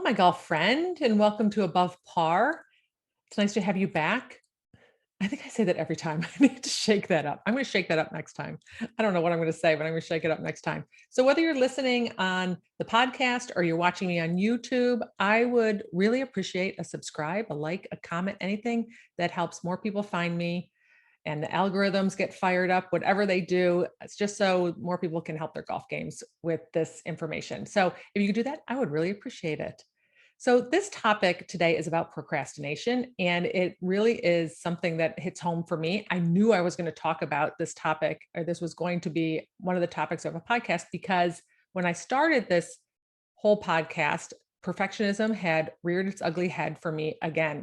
My golf friend, and welcome to Above Par. It's nice to have you back. I think I say that every time. I need to shake that up. I'm going to shake that up next time. I don't know what I'm going to say, but I'm going to shake it up next time. So, whether you're listening on the podcast or you're watching me on YouTube, I would really appreciate a subscribe, a like, a comment, anything that helps more people find me and the algorithms get fired up, whatever they do. It's just so more people can help their golf games with this information. So, if you could do that, I would really appreciate it. So, this topic today is about procrastination, and it really is something that hits home for me. I knew I was going to talk about this topic, or this was going to be one of the topics of a podcast, because when I started this whole podcast, perfectionism had reared its ugly head for me again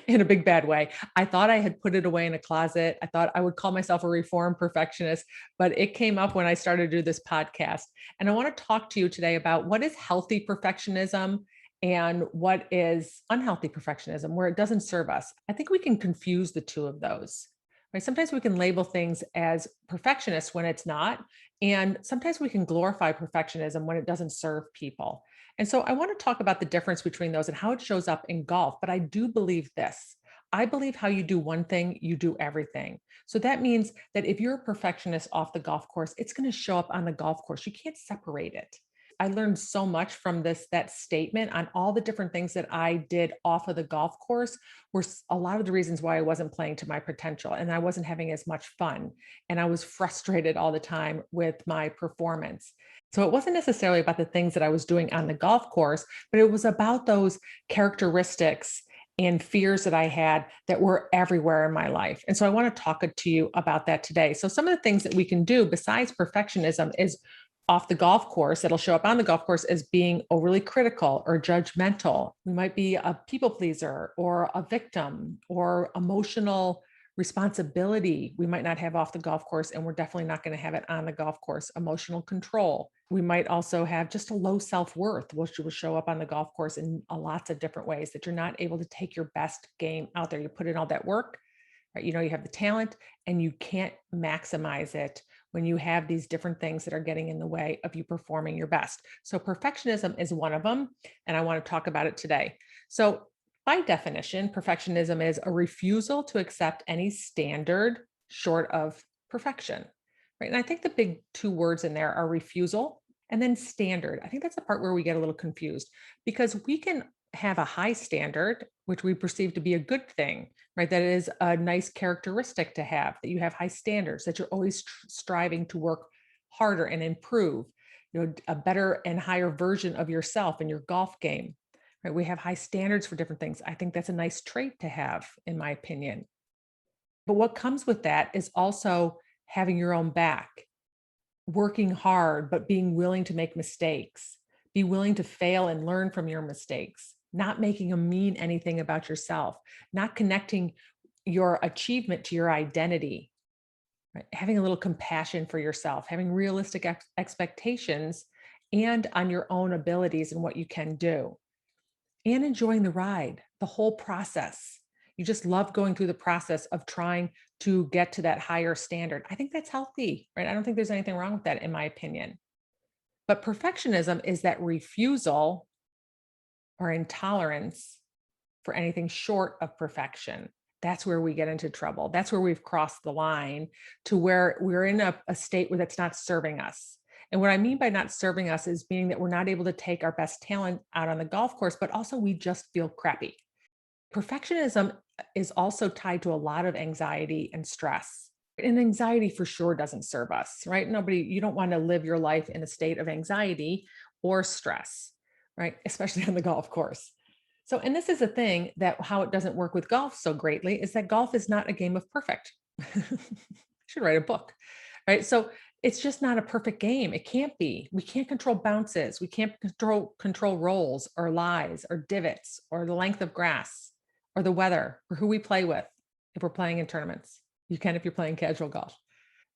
in a big bad way. I thought I had put it away in a closet. I thought I would call myself a reformed perfectionist, but it came up when I started to do this podcast. And I want to talk to you today about what is healthy perfectionism and what is unhealthy perfectionism, where it doesn't serve us. I think we can confuse the two of those. Right? Sometimes we can label things as perfectionist when it's not, and sometimes we can glorify perfectionism when it doesn't serve people. And so I want to talk about the difference between those and how it shows up in golf. But I do believe this. I believe how you do one thing, you do everything. So that means that if you're a perfectionist off the golf course, it's going to show up on the golf course. You can't separate it. I learned so much from that statement on all the different things that I did off of the golf course were a lot of the reasons why I wasn't playing to my potential and I wasn't having as much fun. And I was frustrated all the time with my performance. So it wasn't necessarily about the things that I was doing on the golf course, but it was about those characteristics and fears that I had that were everywhere in my life. And so I want to talk to you about that today. So some of the things that we can do besides perfectionism is off the golf course, it'll show up on the golf course as being overly critical or judgmental. We might be a people pleaser or a victim or emotional responsibility. We might not have off the golf course, and we're definitely not going to have it on the golf course. Emotional control. We might also have just a low self-worth, which will show up on the golf course in lots of different ways that you're not able to take your best game out there. You put in all that work, right? You have the talent and you can't maximize it when you have these different things that are getting in the way of you performing your best. So perfectionism is one of them, and I want to talk about it today. So by definition, perfectionism is a refusal to accept any standard short of perfection, right? And I think the big two words in there are refusal and then standard. I think that's the part where we get a little confused because we can have a high standard, which we perceive to be a good thing, right? That is a nice characteristic to have, that you have high standards, that you're always striving to work harder and improve, a better and higher version of yourself in your golf game, right? We have high standards for different things. I think that's a nice trait to have, in my opinion. But what comes with that is also having your own back, working hard, but being willing to make mistakes, be willing to fail and learn from your mistakes, not making them mean anything about yourself, not connecting your achievement to your identity, right? Having a little compassion for yourself, having realistic expectations and on your own abilities and what you can do, and enjoying the ride, the whole process. You just love going through the process of trying to get to that higher standard. I think that's healthy, right? I don't think there's anything wrong with that, in my opinion. But perfectionism is that refusal or intolerance for anything short of perfection. That's where we get into trouble. That's where we've crossed the line to where we're in a state where that's not serving us. And what I mean by not serving us is meaning that we're not able to take our best talent out on the golf course, but also we just feel crappy. Perfectionism is also tied to a lot of anxiety and stress. And anxiety for sure doesn't serve us, right? You don't want to live your life in a state of anxiety or stress, right? Especially on the golf course. So, and this is a thing that how it doesn't work with golf so greatly is that golf is not a game of perfect. Should write a book, right? So it's just not a perfect game. It can't be. We can't control bounces. We can't control rolls or lies or divots or the length of grass or the weather or who we play with if we're playing in tournaments. You can if you're playing casual golf.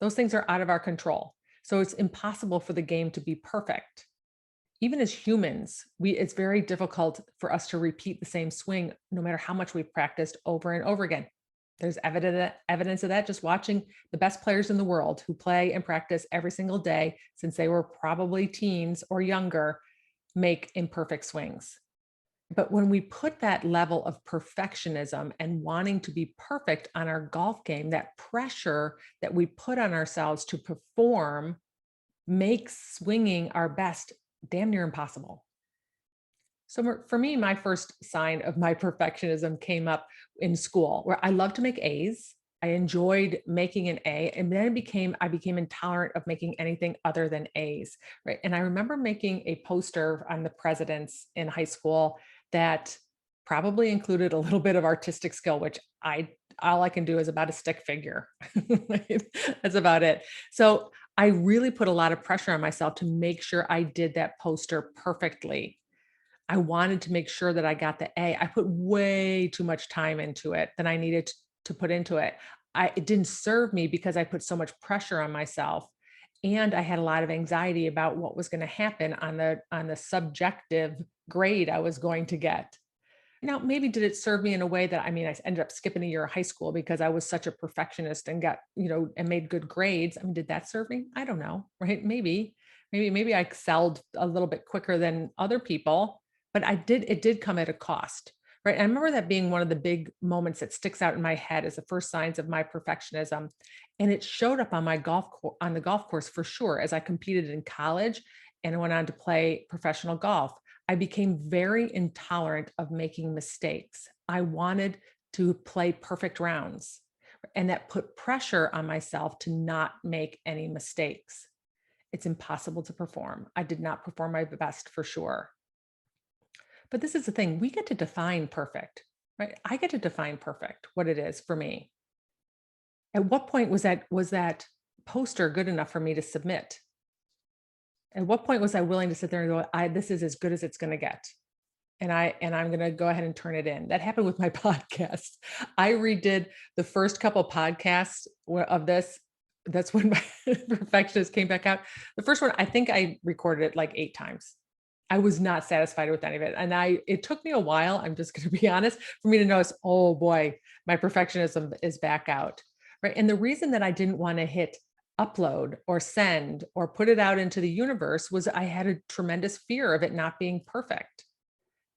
Those things are out of our control. So it's impossible for the game to be perfect. Even as humans, it's very difficult for us to repeat the same swing no matter how much we've practiced over and over again. There's evidence of that just watching the best players in the world who play and practice every single day since they were probably teens or younger. make imperfect swings. But when we put that level of perfectionism and wanting to be perfect on our golf game, that pressure that we put on ourselves to perform makes swinging our best damn near impossible. So for me, my first sign of my perfectionism came up in school where I love to make A's. I enjoyed making an A, and then I became intolerant of making anything other than A's, right? And I remember making a poster on the presidents in high school that probably included a little bit of artistic skill, which I all I can do is about a stick figure. Right? That's about it. So I really put a lot of pressure on myself to make sure I did that poster perfectly. I wanted to make sure that I got the A. I put way too much time into it than I needed to put into it. It didn't serve me because I put so much pressure on myself, and I had a lot of anxiety about what was going to happen on the subjective grade I was going to get. Now, maybe did it serve me in a way that I mean, I ended up skipping a year of high school because I was such a perfectionist and got, and made good grades. I mean, did that serve me? I don't know, right? Maybe I excelled a little bit quicker than other people, but it did come at a cost, right? I remember that being one of the big moments that sticks out in my head as the first signs of my perfectionism. And it showed up on on the golf course for sure as I competed in college and went on to play professional golf. I became very intolerant of making mistakes. I wanted to play perfect rounds, and that put pressure on myself to not make any mistakes. It's impossible to perform. I did not perform my best for sure. But this is the thing, we get to define perfect, right? I get to define perfect, what it is for me. At what point was that poster good enough for me to submit? At what point was I willing to sit there and go, this is as good as it's going to get? And I'm going to go ahead and turn it in. That happened with my podcast. I redid the first couple podcasts of this. That's when my perfectionist came back out. The first one, I think I recorded it like 8 times. I was not satisfied with any of it. And it took me a while, I'm just going to be honest, for me to notice, oh boy, my perfectionism is back out. Right. And the reason that I didn't want to hit upload or send or put it out into the universe was I had a tremendous fear of it not being perfect.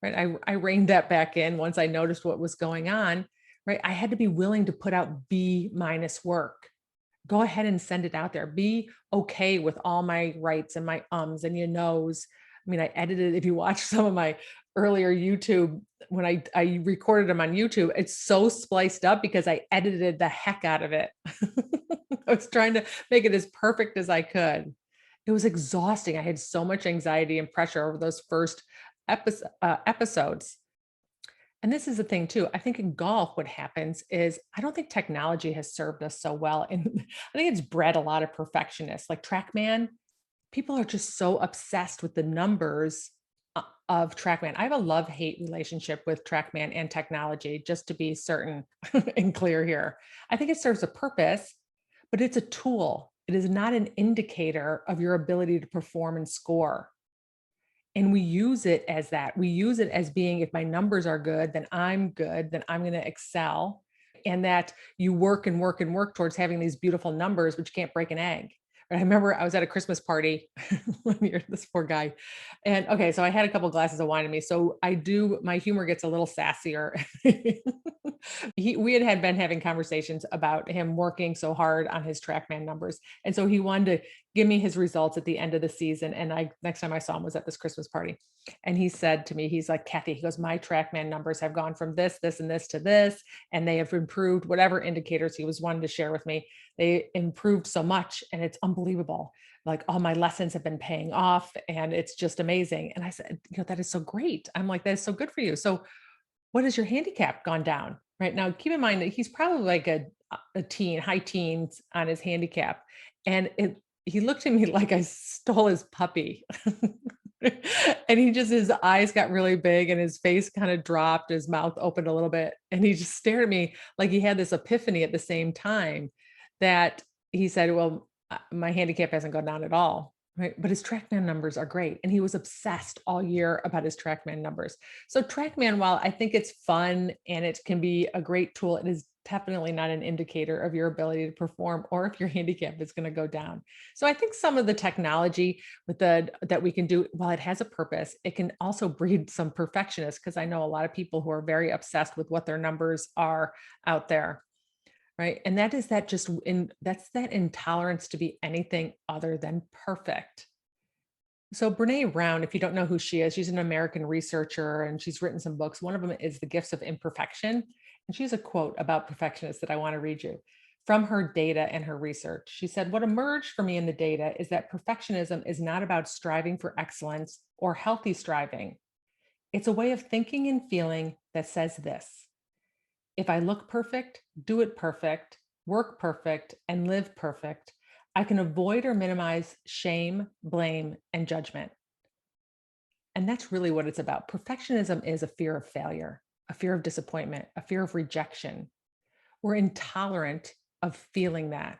Right. I reined that back in once I noticed what was going on. Right. I had to be willing to put out B minus work. Go ahead and send it out there. Be okay with all my rights and my ums and your nos. I mean, I edited, if you watch some of my earlier YouTube, when I recorded them on YouTube, it's so spliced up because I edited the heck out of it. I was trying to make it as perfect as I could. It was exhausting. I had so much anxiety and pressure over those first episodes. And this is the thing too. I think in golf, what happens is I don't think technology has served us so well. And I think it's bred a lot of perfectionists. Like TrackMan, people are just so obsessed with the numbers of TrackMan. I have a love-hate relationship with TrackMan and technology, just to be certain and clear here. I think it serves a purpose, but it's a tool. It is not an indicator of your ability to perform and score. And we use it as that. We use it as being, if my numbers are good, then I'm going to excel. And that you work and work and work towards having these beautiful numbers, but you can't break an egg. I remember I was at a Christmas party one year, this poor guy. And okay, so I had a couple glasses of wine in me. So my humor gets a little sassier. We had been having conversations about him working so hard on his TrackMan numbers. And so he wanted to give me his results at the end of the season. And next time I saw him was at this Christmas party. And he said to me, he's like, Kathy, he goes, my TrackMan numbers have gone from this, and this to this, and they have improved whatever indicators he was wanting to share with me. They improved so much, and it's unbelievable. Like all my lessons have been paying off, and it's just amazing. And I said, that is so great. I'm like, that is so good for you. So what has your handicap gone down? Right now, keep in mind that he's probably like a teen, high teens on his handicap. And he looked at me like I stole his puppy. And his eyes got really big and his face kind of dropped, his mouth opened a little bit. And he just stared at me like he had this epiphany at the same time that he said, well, my handicap hasn't gone down at all. Right. But his TrackMan numbers are great. And he was obsessed all year about his TrackMan numbers. So TrackMan, while I think it's fun and it can be a great tool, it is Definitely not an indicator of your ability to perform or if your handicap is going to go down. So I think some of the technology with the that we can do, while it has a purpose, it can also breed some perfectionists because I know a lot of people who are very obsessed with what their numbers are out there, right? And that is that just in that's that intolerance to be anything other than perfect. So Brene Brown, if you don't know who she is, she's an American researcher and she's written some books. One of them is The Gifts of Imperfection. And she has a quote about perfectionists that I want to read you from her data and her research. She said, "What emerged for me in the data is that perfectionism is not about striving for excellence or healthy striving. It's a way of thinking and feeling that says this: if I look perfect, do it perfect, work perfect, and live perfect, I can avoid or minimize shame, blame, and judgment." And that's really what it's about. Perfectionism is a fear of failure, a fear of disappointment, a fear of rejection. We're intolerant of feeling that,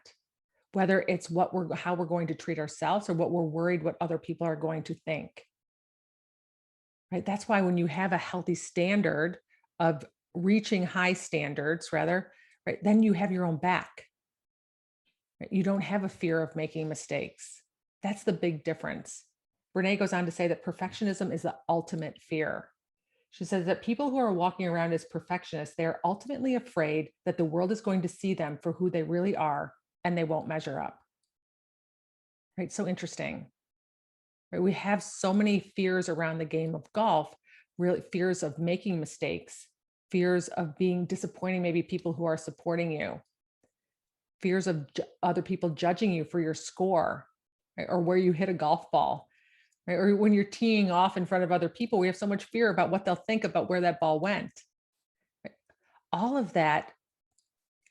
whether it's how we're going to treat ourselves or what we're worried what other people are going to think. Right? That's why when you have a healthy standard of reaching high standards rather, right, then you have your own back. Right? You don't have a fear of making mistakes. That's the big difference. Renee goes on to say that perfectionism is the ultimate fear. She says that people who are walking around as perfectionists, they are ultimately afraid that the world is going to see them for who they really are and they won't measure up. Right? So interesting. Right? We have so many fears around the game of golf, really fears of making mistakes, fears of being disappointing, maybe people who are supporting you, fears of other people judging you for your score, right? Or where you hit a golf ball, right? Or when you're teeing off in front of other people, we have so much fear about what they'll think about where that ball went. Right? All of that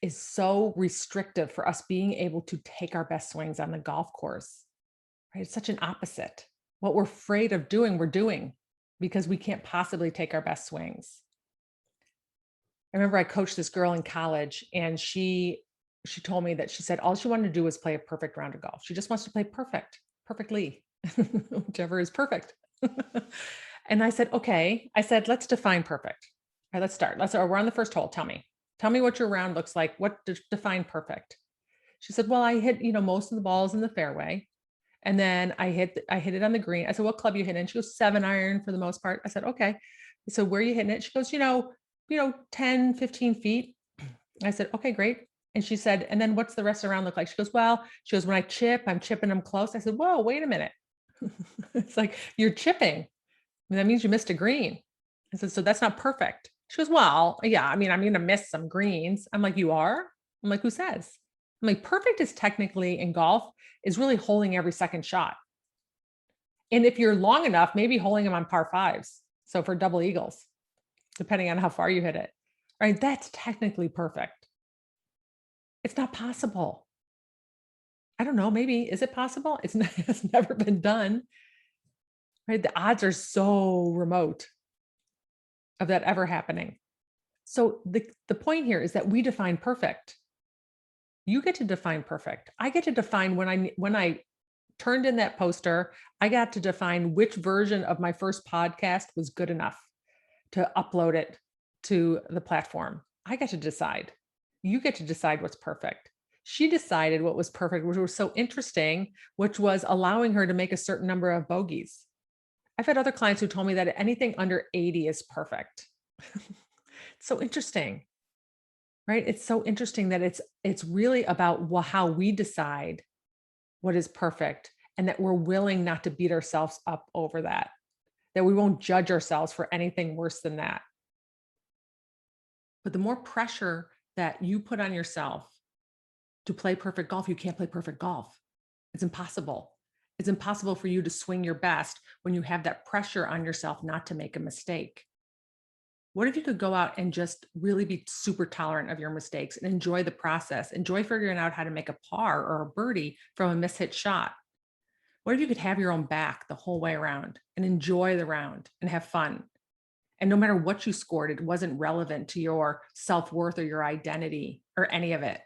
is so restrictive for us being able to take our best swings on the golf course, right? It's such an opposite. What we're afraid of doing, we're doing because we can't possibly take our best swings. I remember I coached this girl in college and she told me that she said all she wanted to do was play a perfect round of golf. She just wants to play perfectly, whichever is perfect. And I said, okay. I said, let's define perfect. All right, let's start. We're on the first hole. Tell me what your round looks like. What define perfect? She said, well, I hit, most of the balls in the fairway. And then I hit it on the green. I said, what club you hit in? She goes, 7-iron for the most part. I said, okay. So where are you hitting it? She goes, 10, 15 feet. I said, okay, great. And she said, and then what's the rest of the round look like? She goes, well, when I chip, I'm chipping them close. I said, whoa, wait a minute. It's like, you're chipping. That means you missed a green. I said, so that's not perfect. She goes, well, yeah, I mean, I'm going to miss some greens. I'm like, you are? I'm like, who says? I'm like, perfect is technically in golf is really holding every second shot. And if you're long enough, maybe holding them on par fives. So for double eagles, depending on how far you hit it, right? That's technically perfect. It's not possible. I don't know. Maybe is it possible? It's never been done, right? The odds are so remote of that ever happening. So the point here is that we define perfect. You get to define perfect. I get to define when I turned in that poster, I got to define which version of my first podcast was good enough to upload it to the platform. I get to decide. You get to decide what's perfect. She decided what was perfect, which was so interesting, which was allowing her to make a certain number of bogeys. I've had other clients who told me that anything under 80 is perfect. So interesting, right? It's so interesting that it's really about how we decide what is perfect and that we're willing not to beat ourselves up over that we won't judge ourselves for anything worse than that. But the more pressure that you put on yourself to play perfect golf, you can't play perfect golf. It's impossible. It's impossible for you to swing your best when you have that pressure on yourself not to make a mistake. What if you could go out and just really be super tolerant of your mistakes and enjoy the process, enjoy figuring out how to make a par or a birdie from a mishit shot? What if you could have your own back the whole way around and enjoy the round and have fun? And no matter what you scored, it wasn't relevant to your self-worth or your identity or any of it.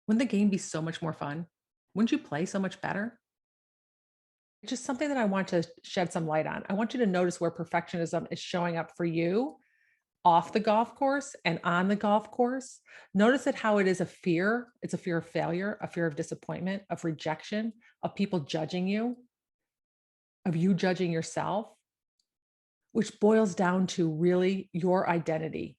Wouldn't the game be so much more fun? Wouldn't you play so much better? It's just something that I want to shed some light on. I want you to notice where perfectionism is showing up for you off the golf course and on the golf course, notice it how it is a fear. It's a fear of failure, a fear of disappointment, of rejection, of people judging you, of you judging yourself, which boils down to really your identity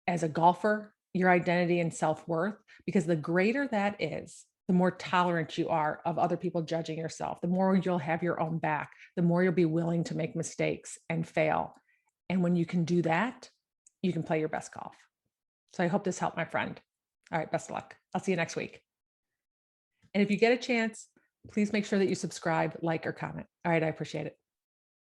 as a golfer, your identity and self-worth, because the greater that is, the more tolerant you are of other people judging yourself, the more you'll have your own back, the more you'll be willing to make mistakes and fail. And when you can do that, you can play your best golf. So I hope this helped, my friend. All right, best of luck. I'll see you next week. And if you get a chance, please make sure that you subscribe, like, or comment. All right, I appreciate it.